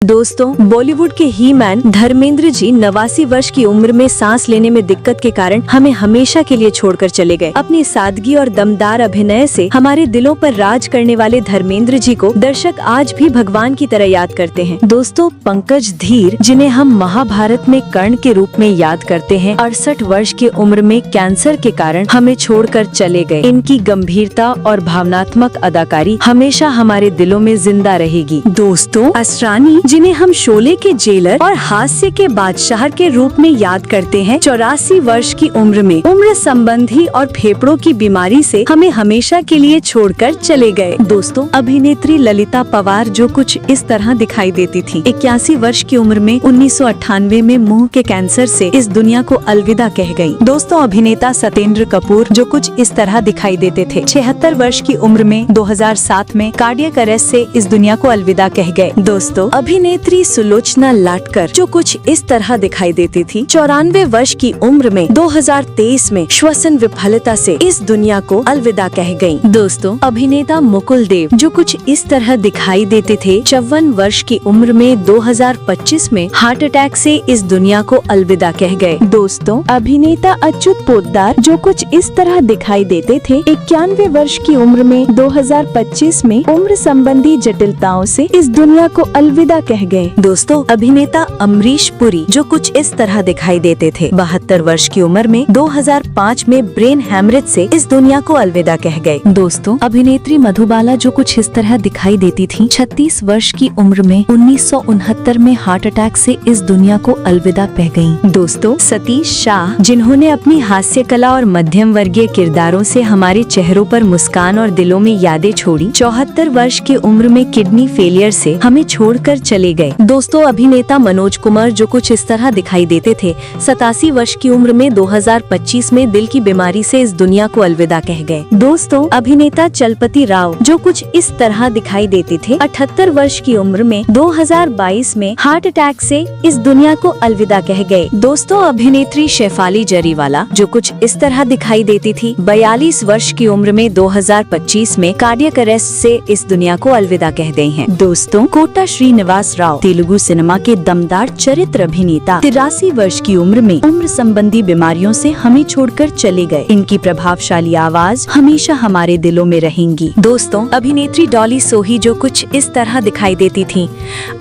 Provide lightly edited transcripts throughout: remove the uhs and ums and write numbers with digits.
दोस्तों, बॉलीवुड के ही मैन धर्मेंद्र जी 89 वर्ष की उम्र में सांस लेने में दिक्कत के कारण हमें हमेशा के लिए छोड़कर चले गए। अपनी सादगी और दमदार अभिनय से हमारे दिलों पर राज करने वाले धर्मेंद्र जी को दर्शक आज भी भगवान की तरह याद करते हैं। दोस्तों, पंकज धीर, जिन्हें हम महाभारत में कर्ण के रूप में याद करते हैं, 68 वर्ष की उम्र में कैंसर के कारण हमें छोड़कर चले गए। इनकी गंभीरता और भावनात्मक अदाकारी हमेशा हमारे दिलों में जिंदा रहेगी। दोस्तों, असरानी, जिन्हें हम शोले के जेलर और हास्य के बादशाह के रूप में याद करते हैं, 84 वर्ष की उम्र में उम्र संबंधी और फेफड़ों की बीमारी से हमें हमेशा के लिए छोड़कर चले गए। दोस्तों, अभिनेत्री ललिता पवार जो कुछ इस तरह दिखाई देती थी, 81 वर्ष की उम्र में 1998 में मुंह के कैंसर से इस दुनिया को अलविदा कह गयी। दोस्तों, अभिनेता सत्येंद्र कपूर जो कुछ इस तरह दिखाई देते थे, 76 वर्ष की उम्र में 2007 में कार्डियक अरेस्ट से इस दुनिया को अलविदा कह गए। दोस्तों, अभिनेत्री सुलोचना लाटकर जो कुछ इस तरह दिखाई देती थी, 94 वर्ष की उम्र में 2023 में श्वसन विफलता से इस दुनिया को अलविदा कह गयी। दोस्तों, अभिनेता मुकुल देव जो कुछ इस तरह दिखाई देते थे, 54 वर्ष की उम्र में 2025 में हार्ट अटैक से इस दुनिया को अलविदा कह गए। दोस्तों, अभिनेता अच्युत पोद्दार जो कुछ इस तरह दिखाई देते थे, 91 वर्ष की उम्र में 2025 में उम्र संबंधी जटिलताओं से इस दुनिया को अलविदा कह गए। दोस्तों, अभिनेता अमरीश पुरी जो कुछ इस तरह दिखाई देते थे, 72 वर्ष की उम्र में 2005 में ब्रेन हैमरेज से इस दुनिया को अलविदा कह गए। दोस्तों, अभिनेत्री मधुबाला जो कुछ इस तरह दिखाई देती थी, 36 वर्ष की उम्र में 1969 में हार्ट अटैक से इस दुनिया को अलविदा कह गयी। दोस्तों, सतीश शाह जिन्होंने अपनी हास्य कला और मध्यम वर्गीय किरदारों से हमारे चेहरों पर मुस्कान और दिलों में यादें छोड़ी, 74 वर्ष की उम्र में किडनी फेलियर से हमें छोड़कर चले गए। दोस्तों, अभिनेता मनोज कुमार जो कुछ इस तरह दिखाई देते थे, 87 वर्ष की उम्र में 2025 में दिल की बीमारी से इस दुनिया को अलविदा कह गए। दोस्तों, अभिनेता चलपति राव जो कुछ इस तरह दिखाई देते थे, 78 वर्ष की उम्र में 2022 में हार्ट अटैक से इस दुनिया को अलविदा कह गए। दोस्तों, अभिनेत्री शेफाली जरीवाला जो कुछ इस तरह दिखाई देती थी, 42 वर्ष की उम्र में 2025 में कार्डियक अरेस्ट से इस दुनिया को अलविदा कह गए हैं। दोस्तों, कोटा श्रीनिवास राव तेलुगु सिनेमा के दमदार चरित्र अभिनेता 83 वर्ष की उम्र में उम्र संबंधी बीमारियों से हमें छोड़कर चले गए। इनकी प्रभावशाली आवाज हमेशा हमारे दिलों में रहेंगी। दोस्तों, अभिनेत्री डॉली सोही जो कुछ इस तरह दिखाई देती थी,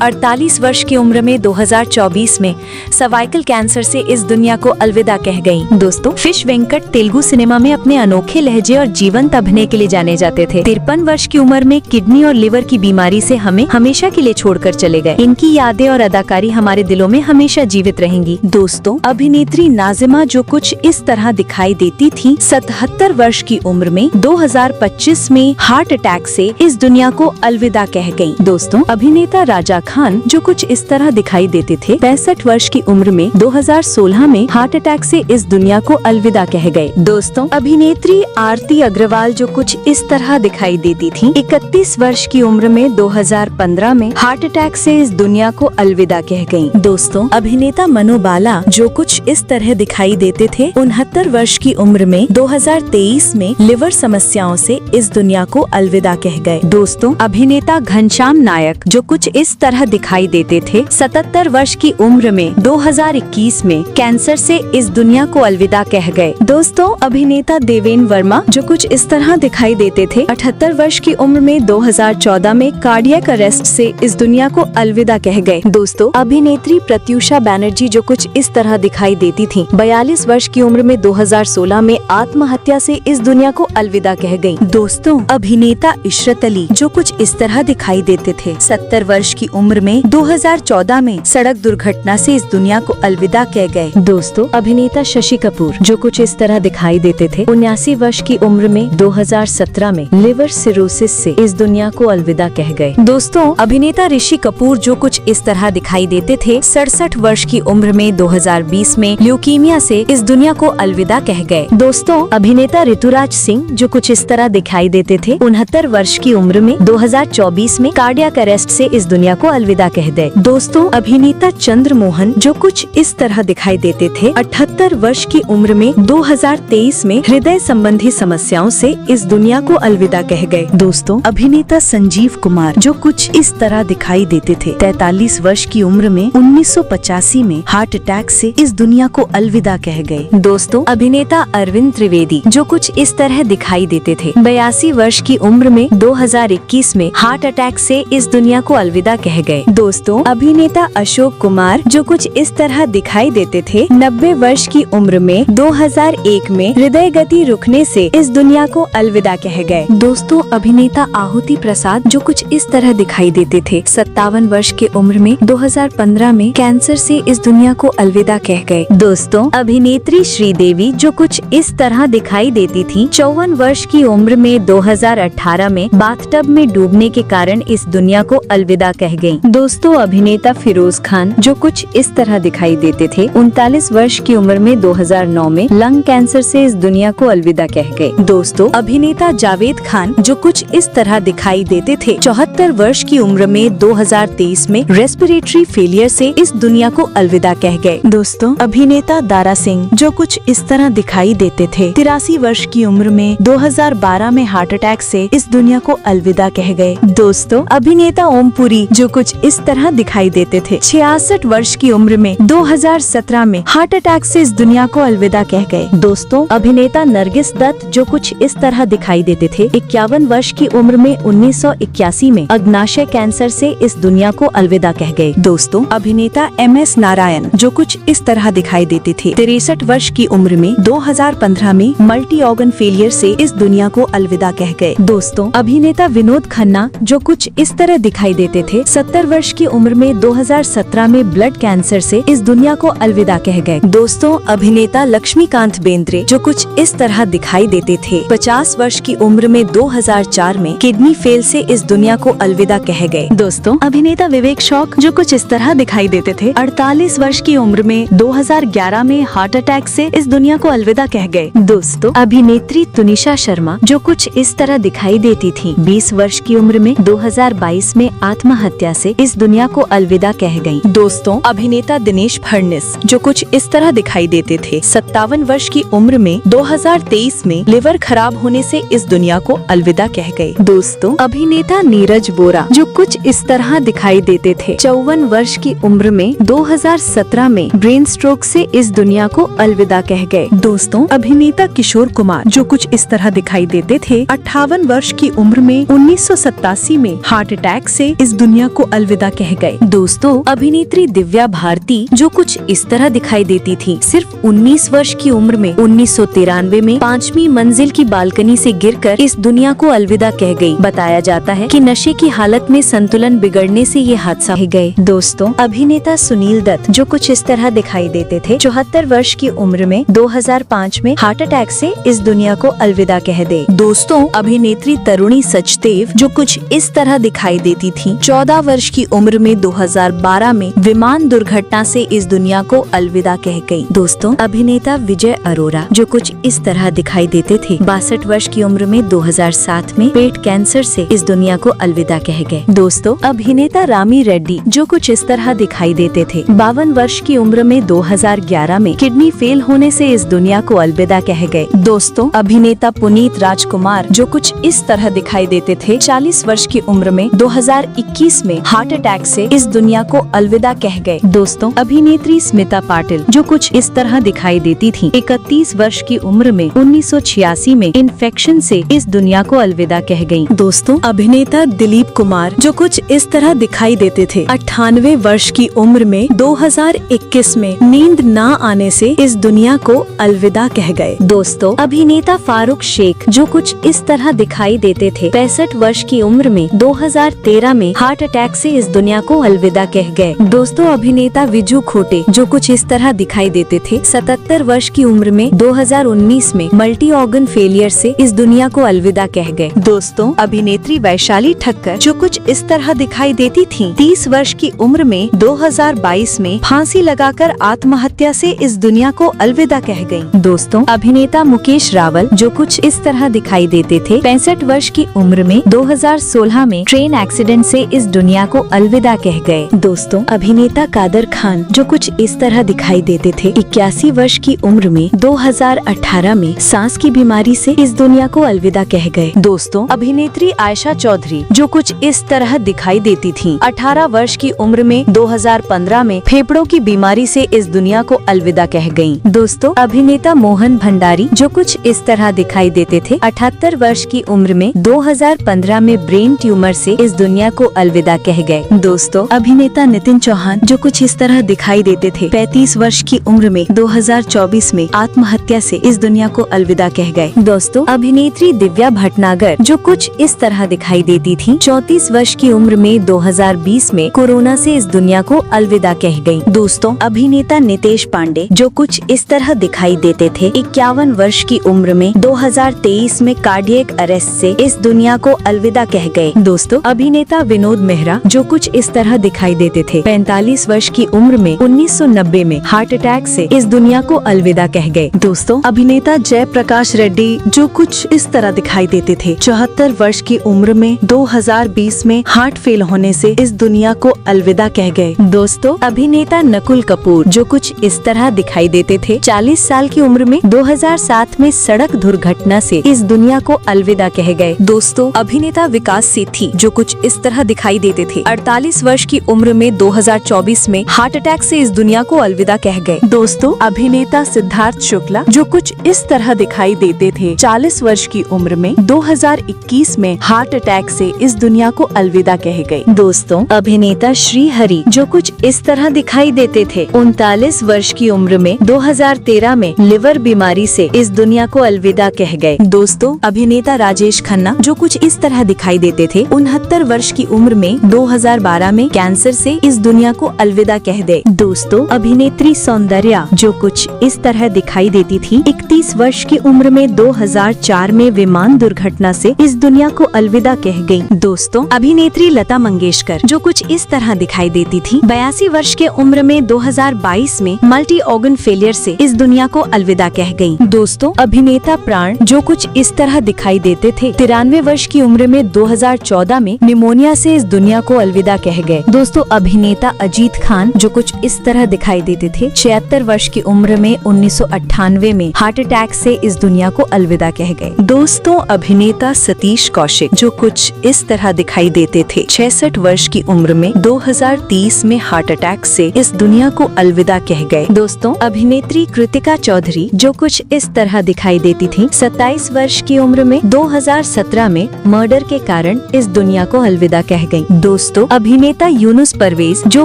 48 वर्ष की उम्र में 2024 में सर्वाइकल कैंसर से इस दुनिया को अलविदा कह गयी। दोस्तों, फिश वेंकट तेलुगु सिनेमा में अपने अनोखे लहजे और जीवंत अभिनय के लिए जाने जाते थे, 53 वर्ष की उम्र में किडनी और लिवर की बीमारी से हमें हमेशा के लिए छोड़कर चले गए। इनकी यादें और अदाकारी हमारे दिलों में हमेशा जीवित रहेंगी। दोस्तों, अभिनेत्री नाजिमा जो कुछ इस तरह दिखाई देती थी, 77 वर्ष की उम्र में 2025 में हार्ट अटैक से इस दुनिया को अलविदा कह गयी। दोस्तों, अभिनेता राजा खान जो कुछ इस तरह दिखाई देते थे, 65 वर्ष की उम्र में 2016 में हार्ट अटैक से इस दुनिया को अलविदा कह गए। दोस्तों, अभिनेत्री आरती अग्रवाल जो कुछ इस तरह दिखाई देती थी, 31 वर्ष की उम्र में 2015 में हार्ट अटैक से इस दुनिया को अलविदा कह गयी। दोस्तों, अभिनेता मनोबाला जो कुछ इस तरह दिखाई देते थे, 69 वर्ष की उम्र में 2023 में लिवर समस्याओं से इस दुनिया को अलविदा कह गए। दोस्तों, अभिनेता घनश्याम नायक जो कुछ इस तरह दिखाई देते थे, 77 वर्ष की उम्र में 2021 में कैंसर से इस दुनिया को अलविदा कह गए। दोस्तों, अभिनेता देवेंद्र वर्मा जो कुछ इस तरह दिखाई देते थे, 78 वर्ष की उम्र में 2014 में कार्डियक अरेस्ट से इस दुनिया को अलविदा कह गए। दोस्तों, अभिनेत्री प्रत्युषा बैनर्जी जो कुछ इस तरह दिखाई देती थी, 42 वर्ष की उम्र में 2016 में आत्महत्या से इस दुनिया को अलविदा कह गयी। दोस्तों, अभिनेता इशरत अली जो कुछ इस तरह दिखाई देते थे, 70 वर्ष की उम्र में 2014 में सड़क दुर्घटना से इस दुनिया को अलविदा कह गए। दोस्तों, अभिनेता शशि कपूर जो कुछ इस तरह दिखाई देते थे, 79 वर्ष की उम्र में 2017 में लिवर सिरोसिस से इस दुनिया को अलविदा कह गए। दोस्तों, अभिनेता ऋषि कपूर जो कुछ इस तरह दिखाई देते थे, 67 वर्ष की उम्र में 2020 में ल्यूकीमिया से इस दुनिया को अलविदा कह गए। दोस्तों, अभिनेता ऋतुराज सिंह जो कुछ इस तरह दिखाई देते थे, 69 वर्ष की उम्र में 2024 में कार्डियक अरेस्ट से इस दुनिया को अलविदा कह गए। दोस्तों, अभिनेता चंद्रमोहन जो कुछ इस तरह दिखाई देते थे, 78 वर्ष की उम्र में 2023 में हृदय संबंधी समस्याओं से इस दुनिया को अलविदा कह गए। दोस्तों, अभिनेता संजीव कुमार जो कुछ इस तरह दिखाई देते थे। 43 वर्ष की उम्र में 1985 में हार्ट अटैक से इस दुनिया को अलविदा कह गए। दोस्तों, अभिनेता अरविंद त्रिवेदी जो कुछ इस तरह दिखाई देते थे, 82 वर्ष की उम्र में 2021 में हार्ट अटैक से इस दुनिया को अलविदा कह गए। दोस्तों, अभिनेता अशोक कुमार जो कुछ इस तरह दिखाई देते थे, 90 वर्ष की उम्र में 2001 में हृदय गति रुकने से इस दुनिया को अलविदा कह गए। दोस्तों, अभिनेता आहुति प्रसाद जो कुछ इस तरह दिखाई देते थे, 57 वर्ष की उम्र में 2015 में कैंसर से इस दुनिया को अलविदा कह गए। दोस्तों, अभिनेत्री श्रीदेवी जो कुछ इस तरह दिखाई देती थी, 54 वर्ष की उम्र में 2018 में बाथटब में डूबने के कारण इस दुनिया को अलविदा कह गयी। दोस्तों, अभिनेता फिरोज खान जो कुछ इस तरह दिखाई देते थे, 39 वर्ष की उम्र में 2009 में लंग कैंसर से इस दुनिया को अलविदा कह गए। दोस्तों, अभिनेता जावेद खान जो कुछ इस तरह दिखाई देते थे, 74 वर्ष की उम्र में 2023 में रेस्पिरेटरी फेलियर से इस दुनिया को अलविदा कह गए। दोस्तों, अभिनेता दारा सिंह जो कुछ इस तरह दिखाई देते थे, 83 वर्ष की उम्र में 2012 में हार्ट अटैक से इस दुनिया को अलविदा कह गए। दोस्तों, अभिनेता ओम पुरी जो कुछ इस तरह दिखाई देते थे, 66 वर्ष की उम्र में 2017 में हार्ट अटैक से इस दुनिया को अलविदा कह गए। दोस्तों, अभिनेता नरगिस दत्त जो कुछ इस तरह दिखाई देते थे, 51 वर्ष की उम्र में 1981 में अग्नाशय कैंसर से इस दुनिया को अलविदा कह गए। दोस्तों, अभिनेता MS नारायण जो कुछ इस तरह दिखाई देते थे, 63 वर्ष की उम्र में 2015 में मल्टी ऑर्गन फेलियर से इस दुनिया को अलविदा कह गए। दोस्तों, अभिनेता विनोद खन्ना जो कुछ इस तरह दिखाई देते थे, 70 वर्ष की उम्र में 2017 में ब्लड कैंसर से इस दुनिया को अलविदा कह गए। दोस्तों, अभिनेता लक्ष्मीकांत बेंद्रे जो कुछ इस तरह दिखाई देते थे, 50 वर्ष की उम्र में 2004 में किडनी फेल से इस दुनिया को अलविदा कह गए। दोस्तों, अभिनेता विवेक शौक जो कुछ इस तरह दिखाई देते थे, 48 वर्ष की उम्र में 2011 में हार्ट अटैक से इस दुनिया को अलविदा कह गए। दोस्तों, अभिनेत्री तुनिशा शर्मा जो कुछ इस तरह दिखाई देती थी, 20 वर्ष की उम्र में 2022 में आत्महत्या से इस दुनिया को अलविदा कह गयी। दोस्तों, अभिनेता दिनेश फडणवीस जो कुछ इस तरह दिखाई देते थे, 57 वर्ष की उम्र में 2023 में लिवर खराब होने से इस दुनिया को अलविदा कह गए। दोस्तों, अभिनेता नीरज बोरा जो कुछ इस तरह दिखाई देते थे, 54 वर्ष की उम्र में 2017 में ब्रेन स्ट्रोक से इस दुनिया को अलविदा कह गए। दोस्तों, अभिनेता किशोर कुमार जो कुछ इस तरह दिखाई देते थे, 58 वर्ष की उम्र में 1987 में हार्ट अटैक से इस दुनिया को अलविदा कह गए। दोस्तों, अभिनेत्री दिव्या भारती जो कुछ इस तरह दिखाई देती थी, सिर्फ 19 वर्ष की उम्र में 1993 में 5वीं मंजिल की बालकनी से गिरकर इस दुनिया को अलविदा कह गई। बताया जाता है कि नशे की हालत में संतुलन बिगड़ने से ये हादसा हो गए। दोस्तों, अभिनेता सुनील दत्त जो कुछ इस तरह दिखाई देते थे, 74 वर्ष की उम्र में 2005 में हार्ट अटैक से इस दुनिया को अलविदा कह दे। दोस्तों, अभिनेत्री तरुणी सचदेव जो कुछ इस तरह दिखाई देती थी, 14 वर्ष की उम्र में 2012 में विमान दुर्घटना से इस दुनिया को अलविदा कह गयी। दोस्तों, अभिनेता विजय अरोरा जो कुछ इस तरह दिखाई देते थे, 62 वर्ष की उम्र में 2007 में पेट कैंसर से इस दुनिया को अलविदा कह गए। दोस्तों, अभिनेता रामी रेड्डी जो कुछ इस तरह दिखाई देते थे, 52 वर्ष की उम्र में 2011 में किडनी फेल होने से इस दुनिया को अलविदा कह गए। दोस्तों, अभिनेता पुनीत राजकुमार जो कुछ इस तरह दिखाई देते थे, 40 वर्ष की उम्र में 2021 में हार्ट अटैक से इस दुनिया को अलविदा कह गए। दोस्तों, अभिनेत्री स्मिता पाटिल जो कुछ इस तरह दिखाई देती थी, 31 वर्ष की उम्र में 1986 में इन्फेक्शन से इस दुनिया को अलविदा कह गयी। दोस्तों, अभिनेता दिलीप कुमार जो कुछ इस तरह दिखाई देते थे, 98 वर्ष की उम्र में 2021 में नींद न आने से इस दुनिया को अलविदा कह गए। दोस्तों, अभिनेता फारूक शेख जो कुछ इस तरह दिखाई देते थे, 65 वर्ष की उम्र में 2013 में हार्ट अटैक से इस दुनिया को अलविदा कह गए। दोस्तों, अभिनेता विजू खोटे जो कुछ इस तरह दिखाई देते थे, 77 वर्ष की उम्र में 2019 में मल्टी ऑर्गन फेलियर से इस दुनिया को अलविदा कह गए। दोस्तों, अभिनेत्री वैशाली ठक्कर जो कुछ इस तरह दिखाई देती थी, 30 वर्ष की उम्र में 2022 में फांसी लगाकर आत्महत्या से इस दुनिया को अलविदा कह गयी। दोस्तों, अभिनेता मुकेश रावल जो कुछ इस तरह दिखाई देते थे, 65 वर्ष की उम्र में 2016 में ट्रेन एक्सीडेंट से इस दुनिया को अलविदा कह गए। दोस्तों, अभिनेता कादर खान जो कुछ इस तरह दिखाई देते थे, 81 वर्ष की उम्र में 2018 में सांस की बीमारी से इस दुनिया को अलविदा कह गए। दोस्तों, अभिनेत्री आयशा चौधरी जो कुछ इस तरह दिखाई देती थीं। 18 वर्ष की उम्र में 2015 में फेफड़ों की बीमारी से इस दुनिया को अलविदा कह गयीं। दोस्तों, अभिनेता मोहन भंडारी जो कुछ इस तरह दिखाई देते थे, 78 वर्ष की उम्र में 2015 में ब्रेन ट्यूमर से इस दुनिया को अलविदा कह गए। दोस्तों, अभिनेता नितिन चौहान जो कुछ इस तरह दिखाई देते थे, 35 वर्ष की उम्र में 2024 में आत्महत्या से इस दुनिया को अलविदा कह गए। दोस्तों, अभिनेत्री दिव्या भटनागर जो कुछ इस तरह दिखाई देती थी, 34 वर्ष की उम्र में 2020 में कोरोना से इस दुनिया को अलविदा कह गयी। दोस्तों, अभिनेता नितेश पांडे जो कुछ इस तरह दिखाई देते थे, 51 वर्ष की उम्र में 2023 में कार्डियक अरेस्ट से इस दुनिया को अलविदा कह गए। दोस्तों, अभिनेता विनोद मेहरा जो कुछ इस तरह दिखाई देते थे, 45 वर्ष की उम्र में 1990 में हार्ट अटैक से इस दुनिया को अलविदा कह गए। दोस्तों, अभिनेता जयप्रकाश रेड्डी जो कुछ इस तरह दिखाई देते थे, 74 वर्ष की उम्र में 2020 में हार्ट फेल होने से इस दुनिया को अलविदा कह गए। दोस्तों, अभिनेता नकुल कपूर जो कुछ इस तरह दिखाई देते थे, 40 साल की उम्र में 2007 में सड़क दुर्घटना से इस दुनिया को अलविदा कह गए। दोस्तों, अभिनेता विकास सेठी जो कुछ इस तरह दिखाई देते थे, 48 वर्ष की उम्र में 2024 में हार्ट अटैक से इस दुनिया को अलविदा कह गए। दोस्तों, अभिनेता सिद्धार्थ शुक्ला जो कुछ इस तरह दिखाई देते थे, 40 वर्ष की उम्र में 2021 में हार्ट अटैक से इस दुनिया को अलविदा कह गए। दोस्तों, अभिनेता श्रीहरि जो कुछ इस तरह दिखाई देते थे, 39 वर्ष की उम्र में 2013 में लिवर बीमारी से इस दुनिया को अलविदा कह गए। दोस्तों, अभिनेता राजेश खन्ना जो कुछ इस तरह दिखाई देते थे, 69 वर्ष की उम्र में 2012 में कैंसर से इस दुनिया को अलविदा कह गए। दोस्तों, अभिनेत्री सौंदर्या जो कुछ इस तरह दिखाई देती थी, 31 वर्ष की उम्र में 2004 में विमान दुर्घटना से इस दुनिया को अलविदा कह गयी। दोस्तों, अभिनेत्री लता मंगेशकर जो कुछ इस तरह दिखाई देती थी, 82 वर्ष के उम्र में 2022 में मल्टी ऑर्गन फेलियर से इस दुनिया को अलविदा कह गयी। दोस्तों, अभिनेता प्राण जो कुछ इस तरह दिखाई देते थे, 93 वर्ष की उम्र में 2014 में निमोनिया से इस दुनिया को अलविदा कह गए। दोस्तों, अभिनेता अजीत खान जो कुछ इस तरह दिखाई देते थे, 76 वर्ष की उम्र में 1998 में हार्ट अटैक से इस दुनिया को अलविदा कह गए। दोस्तों, अभिनेता सतीश कौशिक जो कुछ इस तरह दिखाई देते थे, 66 वर्ष की उम्र में 2030 में हार्ट अटैक से इस दुनिया को अलविदा कह गए। दोस्तों, अभिनेत्री कृतिका चौधरी जो कुछ इस तरह दिखाई देती थी, 27 वर्ष की उम्र में 2017 में मर्डर के कारण इस दुनिया को अलविदा कह गयी। दोस्तों, अभिनेता यूनुस परवेज जो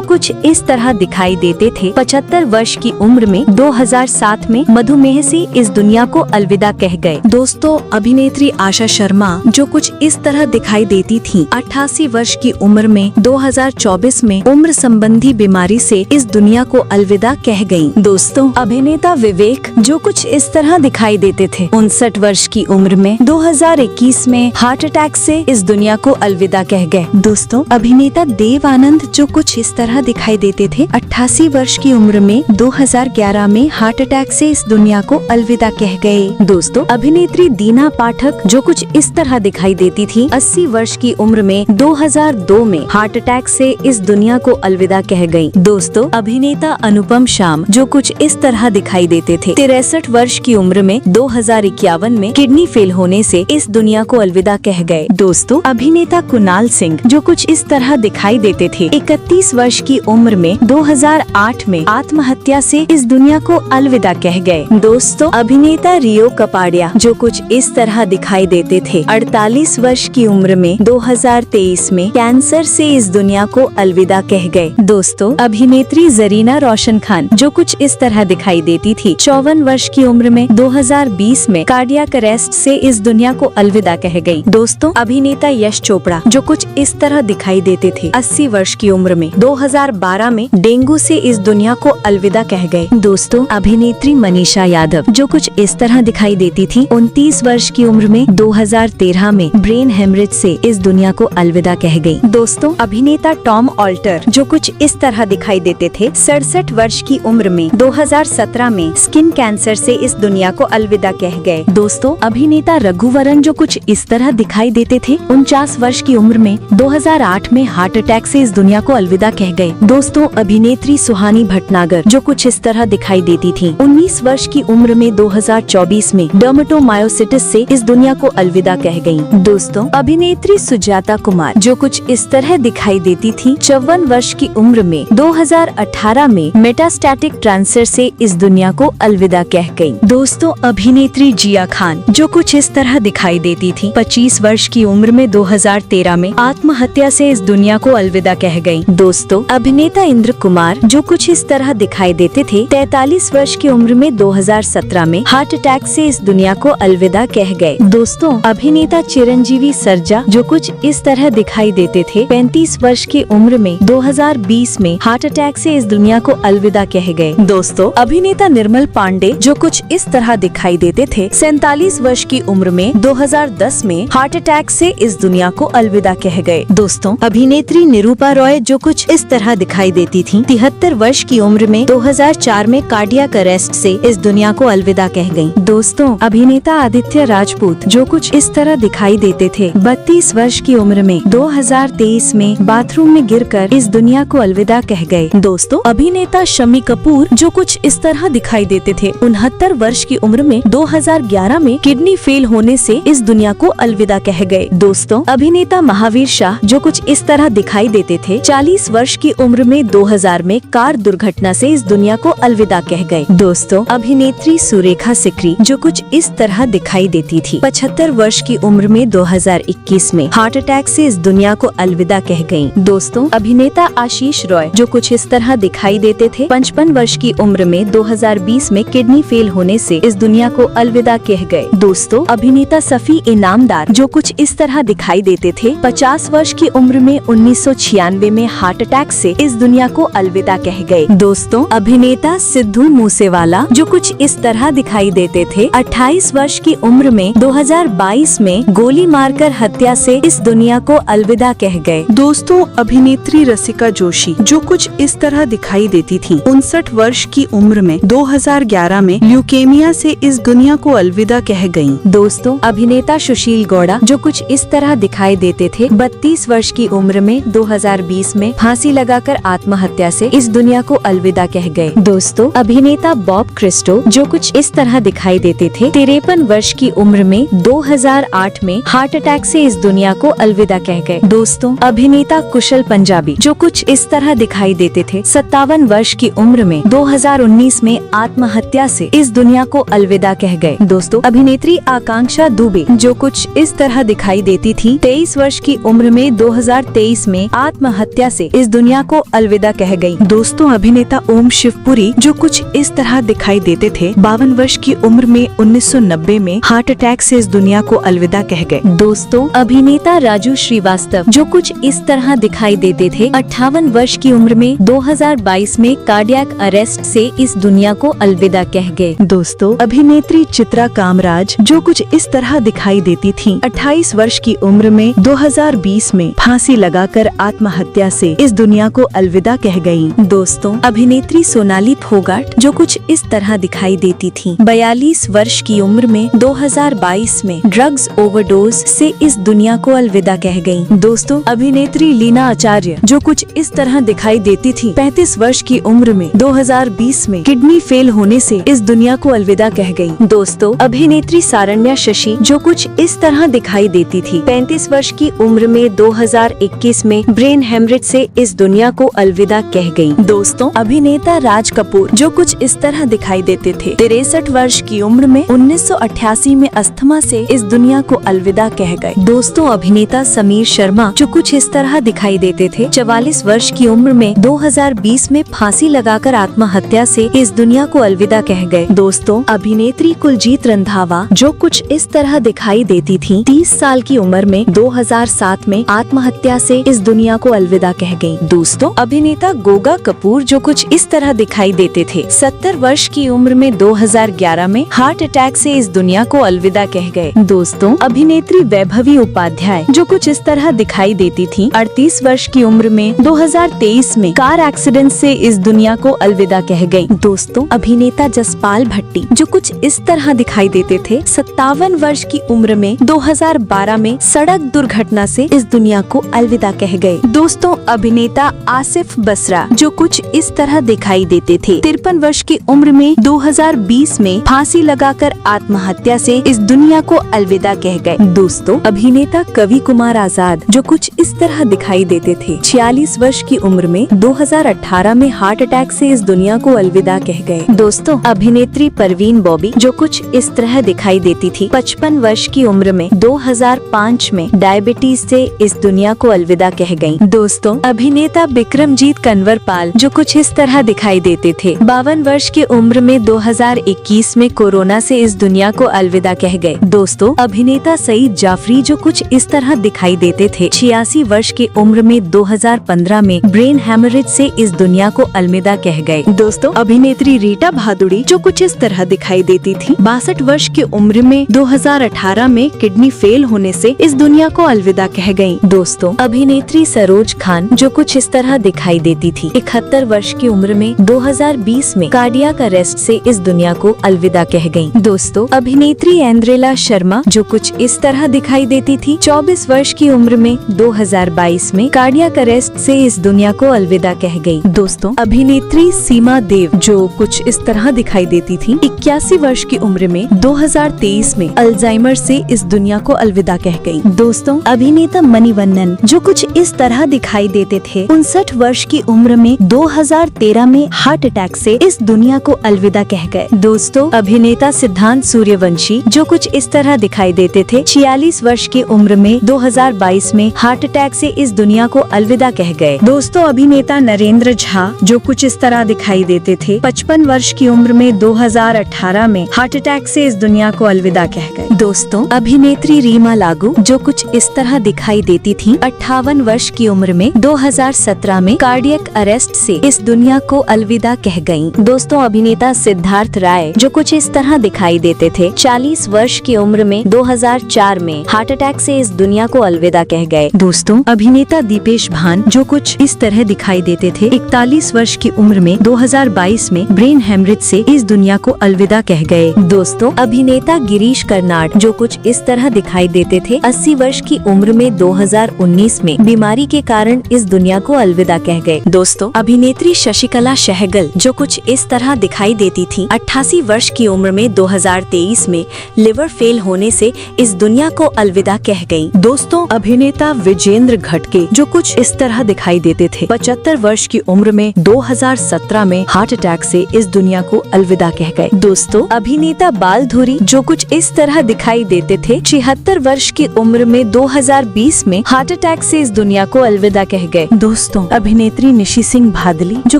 कुछ इस तरह दिखाई देते थे, 75 वर्ष की उम्र में 2007 में मधुमेह से इस दुनिया को अलविदा कह गए। दोस्तों, अभिनेत्री आशा शर्मा जो कुछ इस तरह दिखाई देती थी, 88 वर्ष की उम्र में 2024 में उम्र संबंधी बीमारी से इस दुनिया को अलविदा कह गयी। दोस्तों, अभिनेता विवेक जो कुछ इस तरह दिखाई देते थे, 59 वर्ष की उम्र में 2021 में हार्ट अटैक से इस दुनिया को अलविदा कह गए। दोस्तों, अभिनेता देव आनंद जो कुछ इस तरह दिखाई देते थे, 88 वर्ष की उम्र में 2011 में हार्ट अटैक से इस दुनिया को अलविदा कह गए। दोस्तों, अभिनेत्री दीना पाठक जो कुछ इस तरह दिखाई देती थी, 80 वर्ष की उम्र में 2002 में हार्ट अटैक से इस दुनिया को अलविदा कह गयी। दोस्तों, अभिनेता अनुपम शाम जो कुछ इस तरह दिखाई देते थे, 63 वर्ष की उम्र में 2051 में किडनी फेल होने से इस दुनिया को अलविदा कह गए। दोस्तों, अभिनेता कुणाल सिंह जो कुछ इस तरह दिखाई देते थे, 31 वर्ष की उम्र में 2008 में आत्महत्या से इस दुनिया को अलविदा कह गए। दोस्तों, अभिनेता रियो कपाडिया जो कुछ इस तरह दिखाई देते थे, 48 वर्ष की उम्र में 2023 में कैंसर से इस दुनिया को अलविदा कह गए। दोस्तों, अभिनेत्री जरीना रोशन खान जो कुछ इस तरह दिखाई देती थी, 54 वर्ष की उम्र में 2020 में कार्डियक अरेस्ट से इस दुनिया को अलविदा कह गई। दोस्तों, अभिनेता यश चोपड़ा जो कुछ इस तरह दिखाई देते थे, 80 वर्ष की उम्र में 2012 में डेंगू से इस दुनिया को अलविदा कह गए। दोस्तों, अभिनेत्री मनीषा यादव जो कुछ इस तरह दिखाई देती थी, 29 वर्ष की उम्र में 2013 में ब्रेन हेमरेज से इस दुनिया को अलविदा कह गई। दोस्तों, अभिनेता टॉम ऑल्टर जो कुछ इस तरह दिखाई देते थे, 67 वर्ष की उम्र में 2017 में स्किन कैंसर से इस दुनिया को अलविदा कह गए। दोस्तों, अभिनेता रघुवरन जो कुछ इस तरह दिखाई देते थे, 49 वर्ष की उम्र में 2008 में हार्ट अटैक से इस दुनिया को अलविदा कह गए। दोस्तों, अभिनेत्री सुहानी भटनागर जो कुछ इस तरह दिखाई देती थी, 19 वर्ष की उम्र में 2024 में डर्मेटोमायोसिटिस से इस दुनिया को अलविदा कह गयी। दोस्तों, अभिनेत्री सुजाता कुमार जो कुछ इस तरह तरह दिखाई देती थी। 54 वर्ष की उम्र में 2018 में मेटास्टैटिक कैंसर से इस दुनिया को अलविदा कह गयी। दोस्तों, अभिनेत्री जिया खान जो कुछ इस तरह दिखाई देती थी, 25 वर्ष की उम्र में 2013 में आत्महत्या से इस दुनिया को अलविदा कह गयी। दोस्तों, अभिनेता इंद्र कुमार जो कुछ इस तरह दिखाई देते थे, 43 वर्ष की उम्र में 2017 में हार्ट अटैक से इस दुनिया को अलविदा कह गए। दोस्तों, अभिनेता चिरंजीवी सर्जा जो कुछ इस तरह दिखाई देते थे, 35 वर्ष की उम्र में 2020 में हार्ट अटैक से इस दुनिया को अलविदा कह गए। दोस्तों, अभिनेता निर्मल पांडे जो कुछ इस तरह दिखाई देते थे, 47 वर्ष की उम्र में 2010 में हार्ट अटैक से इस दुनिया को अलविदा कह गए। दोस्तों, अभिनेत्री निरूपा रॉय जो कुछ इस तरह दिखाई देती थी, 73 वर्ष की उम्र में 2004 में कार्डियक अरेस्ट से इस दुनिया को अलविदा कह गयी। दोस्तों, अभिनेता आदित्य राजपूत जो कुछ इस तरह दिखाई देते थे, 32 वर्ष की उम्र में 2023 में बाथरूम में गिरकर इस दुनिया को अलविदा कह गए। दोस्तों, अभिनेता शम्मी कपूर जो कुछ इस तरह दिखाई देते थे, 69 वर्ष की उम्र में 2011 में किडनी फेल होने से इस दुनिया को अलविदा कह गए। दोस्तों, अभिनेता महावीर शाह जो कुछ इस तरह दिखाई देते थे, 40 वर्ष की उम्र में 2000 में कार दुर्घटना से इस दुनिया को अलविदा कह गए। दोस्तों, अभिनेत्री सुरेखा सिकरी जो कुछ इस तरह दिखाई देती थी, 75 वर्ष की उम्र में 2021 में हार्ट अटैक से इस दुनिया को अलविदा कह गयी। दोस्तों, अभिनेता आशीष रॉय जो कुछ इस तरह दिखाई देते थे, 55 वर्ष की उम्र में 2020 में किडनी फेल होने से इस दुनिया को अलविदा कह गए। दोस्तों, अभिनेता सफी इनामदार जो कुछ इस तरह दिखाई देते थे, 50 वर्ष की उम्र में 1996 में हार्ट अटैक से इस दुनिया को अलविदा कह गए। दोस्तों, अभिनेता सिद्धू मूसेवाला जो कुछ इस तरह दिखाई देते थे, 28 वर्ष की उम्र में 2022 में गोली मारकर हत्या से इस दुनिया को अलविदा कह गए। दोस्तों, अभिनेत्री रसिका जोशी जो कुछ इस तरह दिखाई देती थी, 59 वर्ष की उम्र में 2011 में ल्यूकेमिया से इस दुनिया को अलविदा कह गयी। दोस्तों, अभिनेता सुशील गौड़ा जो कुछ इस तरह दिखाई देते थे, 32 वर्ष की उम्र में 2020 में फांसी लगाकर आत्महत्या से इस दुनिया को अलविदा कह गए। दोस्तों, अभिनेता बॉब क्रिस्टो जो कुछ इस तरह दिखाई देते थे, 53 वर्ष की उम्र में 2008 में हार्ट अटैक से इस दुनिया को अलविदा कह गए। दोस्तों, अभिनेता कुशल पंजाबी जो कुछ इस तरह दिखाई देते थे, 57 वर्ष की उम्र में 2019 में आत्महत्या से इस दुनिया को अलविदा कह गए। दोस्तों, अभिनेत्री आकांक्षा दुबे जो कुछ इस तरह दिखाई देती थी, 23 वर्ष की उम्र में 2023 में आत्महत्या से इस दुनिया को अलविदा कह गयी। दोस्तों, अभिनेता ओम शिवपुरी जो कुछ इस तरह दिखाई देते थे, 52 वर्ष की उम्र में 1990 में हार्ट अटैक से इस दुनिया को अलविदा कह गए। दोस्तों, अभिनेता राजू श्रीवास्तव जो कुछ इस तरह दिखाई देते थे, 58 वर्ष की उम्र में 2022 में कार्डियक अरेस्ट से इस दुनिया को अलविदा कह गए। दोस्तों, अभिनेत्री चित्रा कामराज जो कुछ इस तरह दिखाई देती थी, 28 वर्ष की उम्र में 2020 में फांसी लगाकर आत्महत्या से इस दुनिया को अलविदा कह गयी। दोस्तों, अभिनेत्री सोनाली फोगाट जो कुछ इस तरह दिखाई देती थी, 42 वर्ष की उम्र में 2022 में ड्रग्स ओवरडोज से इस दुनिया को अलविदा कह गयी। दोस्तों, अभिनेत्री लीना आचार्य जो कुछ इस तरह दिखाई देती थी, 35 वर्ष की उम्र में 2020 में किडनी फेल होने से इस दुनिया को अलविदा कह गयी। दोस्तों, अभिनेत्री सारण्या शशि जो कुछ इस तरह दिखाई देती थी, 35 वर्ष की उम्र में 2021 में ब्रेन हेमरेज से इस दुनिया को अलविदा कह गयी। दोस्तों, अभिनेता राज कपूर जो कुछ इस तरह दिखाई देते थे, 63 वर्ष की उम्र में 1988 में अस्थमा से इस दुनिया को अलविदा कह गए। दोस्तों, अभिनेता समीर शर्मा जो कुछ इस तरह दिखाई देते थे, 44 वर्ष की उम्र में 2020 में फांसी लगाकर आत्महत्या से इस दुनिया को अलविदा कह गए। दोस्तों, अभिनेत्री कुलजीत रंधावा जो कुछ इस तरह दिखाई देती थी, 30 साल की उम्र में 2007 में आत्महत्या से इस दुनिया को अलविदा कह गयी। दोस्तों, अभिनेता गोगा कपूर जो कुछ इस तरह दिखाई देते थे, 70 वर्ष की उम्र में 2011 में हार्ट अटैक से इस दुनिया को अलविदा कह गए। दोस्तों, अभिनेत्री वैभवी उपाध्याय जो कुछ इस तरह दिखाई देती थी, 38 वर्ष की उम्र में 2023 में कार एक्सीडेंट से इस दुनिया को अलविदा कह गयी। दोस्तों, अभिनेता जसपाल भट्टी जो कुछ इस तरह दिखाई देते थे, 57 वर्ष की उम्र में 2012 में सड़क दुर्घटना से इस दुनिया को अलविदा कह गए। दोस्तों, अभिनेता आसिफ बसरा जो कुछ इस तरह दिखाई देते थे, 53 वर्ष की उम्र में 2020 में फांसी लगाकर आत्महत्या से इस दुनिया को अलविदा कह गए। दोस्तों, अभिनेता कवि कुमार आजाद जो कुछ इस इस तरह दिखाई देते थे। 46 वर्ष की उम्र में 2018 में हार्ट अटैक से इस दुनिया को अलविदा कह गए। दोस्तों, अभिनेत्री परवीन बॉबी जो कुछ इस तरह दिखाई देती थी, 55 वर्ष की उम्र में 2005 में डायबिटीज से इस दुनिया को अलविदा कह गयी। दोस्तों, अभिनेता बिक्रमजीत कन्वरपाल जो कुछ इस तरह दिखाई देते थे, 52 वर्ष की उम्र में 2021 में कोरोना से इस दुनिया को अलविदा कह गए। दोस्तों, अभिनेता सईद जाफरी जो कुछ इस तरह दिखाई देते थे, 86 वर्ष की उम्र में 2015 में ब्रेन हेमरेज से इस दुनिया को अलविदा कह गए। दोस्तों, अभिनेत्री रीटा भादुड़ी जो कुछ इस तरह दिखाई देती थी, 62 वर्ष की उम्र में 2018 में किडनी फेल होने से इस दुनिया को अलविदा कह गयी। दोस्तों, अभिनेत्री सरोज खान जो कुछ इस तरह दिखाई देती थी, 71 वर्ष की उम्र में 2020 में कार्डियक अरेस्ट से इस दुनिया को अलविदा कह गयी। दोस्तों, अभिनेत्री एंद्रेला शर्मा जो कुछ इस तरह दिखाई देती थी, 24 वर्ष की उम्र में 2022 में कार्डियक अरेस्ट से इस दुनिया को अलविदा कह गयी। दोस्तों, अभिनेत्री सीमा देव जो कुछ इस तरह दिखाई देती थी, 81 वर्ष की उम्र में 2023 में अल्जाइमर से इस दुनिया को अलविदा कह गयी। दोस्तों, अभिनेता मणिवन्नन जो कुछ इस तरह दिखाई देते थे, 59 वर्ष की उम्र में 2013 में हार्ट अटैक से इस दुनिया को अलविदा कह गए। दोस्तों, अभिनेता सिद्धांत सूर्यवंशी जो कुछ इस तरह दिखाई देते थे, 46 वर्ष की उम्र में 2022 में हार्ट अटैक से इस दुनिया को अलविदा कह गए। दोस्तों, अभिनेता नरेंद्र झा जो कुछ इस तरह दिखाई देते थे, 55 वर्ष की उम्र में 2018 में हार्ट अटैक से इस दुनिया को अलविदा कह गए। दोस्तों, अभिनेत्री रीमा लागू जो कुछ इस तरह दिखाई देती थी, 58 वर्ष की उम्र में 2017 में कार्डियक अरेस्ट से इस दुनिया को अलविदा कह गयी। दोस्तों, अभिनेता सिद्धार्थ राय जो कुछ इस तरह दिखाई देते थे, 40 वर्ष की उम्र में 2004 में हार्ट अटैक से इस दुनिया को अलविदा कह गए। दोस्तों, अभिनेता दीपेश भान जो कुछ इस तरह दिखाई देते थे, 41 वर्ष की उम्र में 2022 में ब्रेन हेमरेज से इस दुनिया को अलविदा कह गए। दोस्तों, अभिनेता गिरीश कर्नाड जो कुछ इस तरह दिखाई देते थे, 80 वर्ष की उम्र में 2019 में बीमारी के कारण इस दुनिया को अलविदा कह गए। दोस्तों, अभिनेत्री शशिकला सहगल जो कुछ इस तरह दिखाई देती थी, 88 वर्ष की उम्र में 2023 में लिवर फेल होने से इस दुनिया को अलविदा कह गयी। दोस्तों, अभिनेता विजेंद्र घटके जो कुछ इस तरह दिखाई देते थे, 75 वर्ष की उम्र में 2017 में हार्ट अटैक से इस दुनिया को अलविदा कह गए। दोस्तों, अभिनेता बाल धुरी जो कुछ इस तरह दिखाई देते थे, 76 वर्ष की उम्र में 2020 में हार्ट अटैक से इस दुनिया को अलविदा कह गए। दोस्तों, अभिनेत्री निशी सिंह भादली जो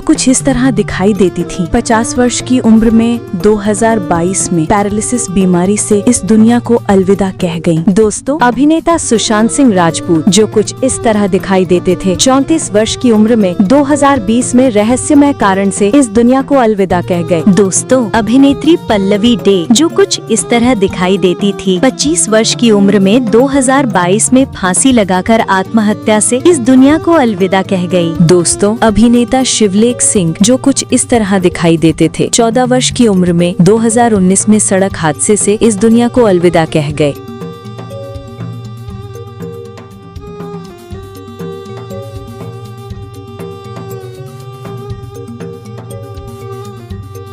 कुछ इस तरह दिखाई देती थी, 50 वर्ष की उम्र में 2022 में पैरालिसिस बीमारी से इस दुनिया को अलविदा कह गयी। दोस्तों, अभिनेता सुशांत सिंह राजपूत जो कुछ इस तरह दिखाई देते थे, 34 वर्ष की उम्र में 2020 में रहस्यमय कारण से इस दुनिया को अलविदा कह गए। दोस्तों, अभिनेत्री पल्लवी डे जो कुछ इस तरह दिखाई देती थी, 25 वर्ष की उम्र में 2022 में फांसी लगाकर आत्महत्या से इस दुनिया को अलविदा कह गई। दोस्तों, अभिनेता शिवलेख सिंह जो कुछ इस तरह दिखाई देते थे, 14 वर्ष की उम्र में 2019 में सड़क हादसे से इस दुनिया को अलविदा कह गए।